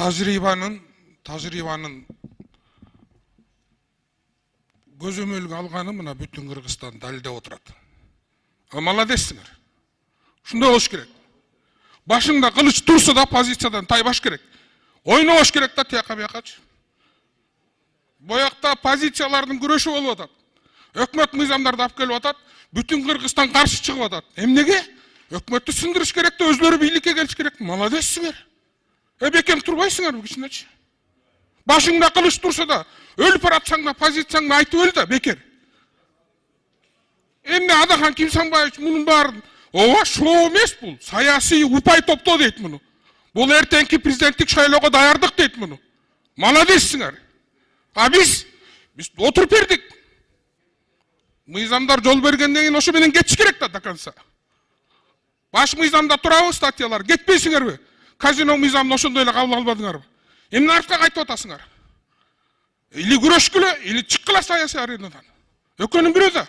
тажрыйбанын көзөмөлгө алганы мына бүтүн Кыргызстан далилдеп отурат. Молодецсиңер. Ушундай болуш керек. Башыңда кылыч турса да позициядан тайбаш керек. Ойнобош керек да тияка биякачы. Боякта позициялардын күрөшү болуп атат. Өкмөт мыйзамдарды алып келип атат. Бүтүн Кыргызстан каршы чыгып атат. Эмнеге? Өкмөттү сындырыш керек да өзлөрү бийликке келиш керек. Молодецсиңер. Бекем турбайсыңар кичинечи. Башыңда кылыч турса да, өлүп баратсаң да позицияңды айтып өл да бекер. Эмне Адахан Кимсанбаевич мунун баарын ооба шоо эмес бул, саясий упай топтоо дейт муну. Бул эртеңки президенттик шайлоого даярдык дейт муну. Молодецсиңер. А биз отуруп бердик. Мыйзамдар жол бергенден кийин ошо менен кетиш керек да до конца. Баш мыйзамда турабы статьялар, кетпейсиңерби? Казино мыйзамын ошондой эле кабыл албадыңарбы? Эмне артка кайтып атасыңар? Или күрөшкүлө, или чыккыла саясий аренадан. Экөөнүн бирөө да.